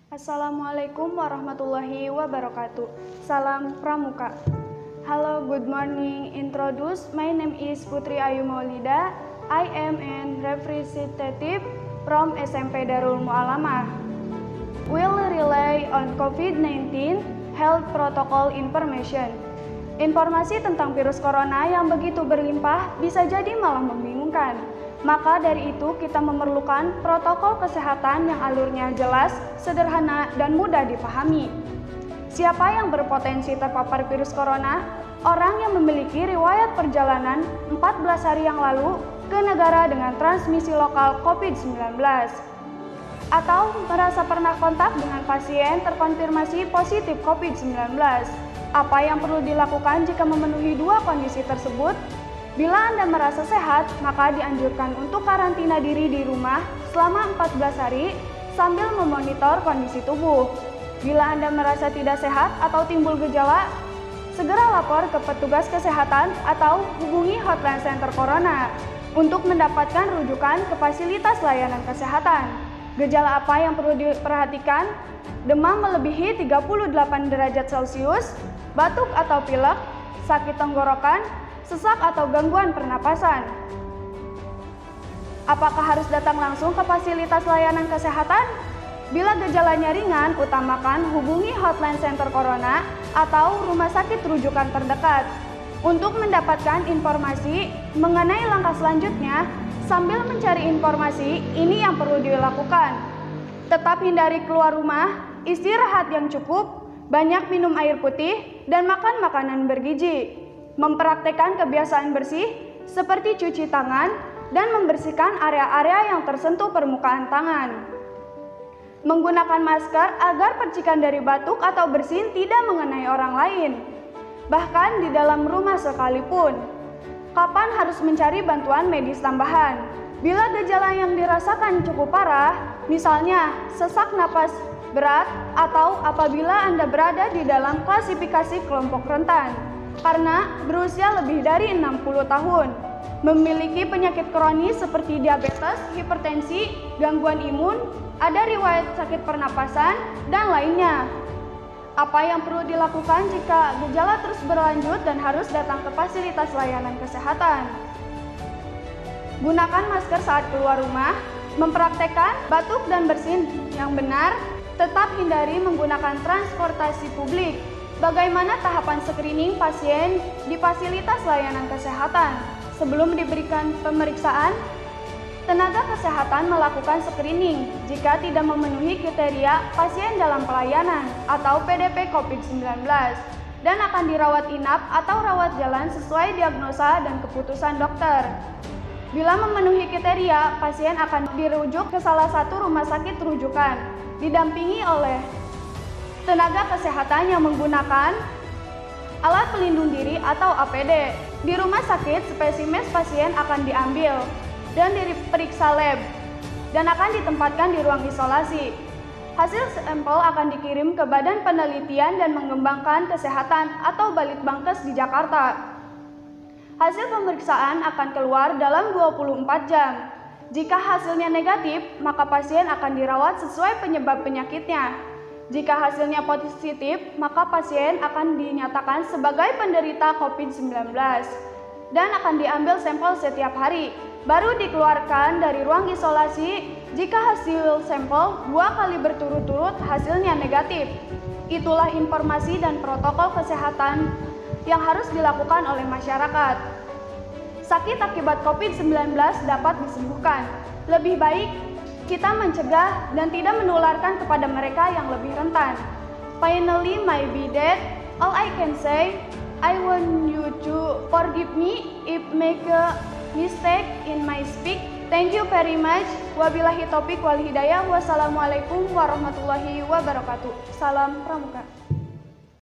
Assalamualaikum warahmatullahi wabarakatuh. Salam Pramuka. Hello, good morning. Introduce, my name is Putri Ayu Maulida. I am an representative from SMP Darul Mu'alamah. Will rely on COVID-19 health protocol information. Informasi tentang virus corona yang begitu berlimpah bisa jadi malah membingungkan. Maka dari itu kita memerlukan protokol kesehatan yang alurnya jelas, sederhana, dan mudah dipahami. Siapa yang berpotensi terpapar virus corona? Orang yang memiliki riwayat perjalanan 14 hari yang lalu ke negara dengan transmisi lokal COVID-19. Atau merasa pernah kontak dengan pasien terkonfirmasi positif COVID-19. Apa yang perlu dilakukan jika memenuhi dua kondisi tersebut? Bila Anda merasa sehat, maka dianjurkan untuk karantina diri di rumah selama 14 hari sambil memonitor kondisi tubuh. Bila Anda merasa tidak sehat atau timbul gejala, segera lapor ke petugas kesehatan atau hubungi hotline center corona untuk mendapatkan rujukan ke fasilitas layanan kesehatan. Gejala apa yang perlu diperhatikan? Demam melebihi 38 derajat Celcius, batuk atau pilek, sakit tenggorokan, sesak atau gangguan pernapasan. Apakah harus datang langsung ke fasilitas layanan kesehatan? Bila gejalanya ringan, utamakan hubungi hotline center corona atau rumah sakit rujukan terdekat. Untuk mendapatkan informasi mengenai langkah selanjutnya, sambil mencari informasi, ini yang perlu dilakukan. Tetap hindari keluar rumah, istirahat yang cukup, banyak minum air putih, dan makan makanan bergizi. Mempraktekkan kebiasaan bersih seperti cuci tangan dan membersihkan area-area yang tersentuh permukaan tangan. Menggunakan masker agar percikan dari batuk atau bersin tidak mengenai orang lain, bahkan di dalam rumah sekalipun. Kapan harus mencari bantuan medis tambahan? Bila gejala yang dirasakan cukup parah, misalnya sesak napas berat atau apabila Anda berada di dalam klasifikasi kelompok rentan karena berusia lebih dari 60 tahun, memiliki penyakit kronis seperti diabetes, hipertensi, gangguan imun, ada riwayat sakit pernapasan, dan lainnya. Apa yang perlu dilakukan jika gejala terus berlanjut dan harus datang ke fasilitas layanan kesehatan? Gunakan masker saat keluar rumah, mempraktekkan batuk dan bersin yang benar, tetap hindari menggunakan transportasi publik. Bagaimana tahapan screening pasien di fasilitas layanan kesehatan? Sebelum diberikan pemeriksaan, tenaga kesehatan melakukan screening jika tidak memenuhi kriteria pasien dalam pelayanan atau PDP COVID-19 dan akan dirawat inap atau rawat jalan sesuai diagnosa dan keputusan dokter. Bila memenuhi kriteria, pasien akan dirujuk ke salah satu rumah sakit rujukan, didampingi oleh tenaga kesehatan yang menggunakan alat pelindung diri atau APD. Di rumah sakit, spesimen pasien akan diambil dan diperiksa lab dan akan ditempatkan di ruang isolasi. Hasil sampel akan dikirim ke Badan Penelitian dan Mengembangkan Kesehatan atau Balitbangkes di Jakarta. Hasil pemeriksaan akan keluar dalam 24 jam. Jika hasilnya negatif, maka pasien akan dirawat sesuai penyebab penyakitnya. Jika hasilnya positif, maka pasien akan dinyatakan sebagai penderita COVID-19 dan akan diambil sampel setiap hari, baru dikeluarkan dari ruang isolasi jika hasil sampel 2 kali berturut-turut hasilnya negatif. Itulah informasi dan protokol kesehatan yang harus dilakukan oleh masyarakat. Sakit akibat COVID-19 dapat disembuhkan. Lebih baik kita mencegah dan tidak menularkan kepada mereka yang lebih rentan. Finally, maybe that all I can say. I want you to forgive me if make a mistake in my speak. Thank you very much. Wabillahi taufiq wal hidayah. Wassalamualaikum warahmatullahi wabarakatuh. Salam Pramuka.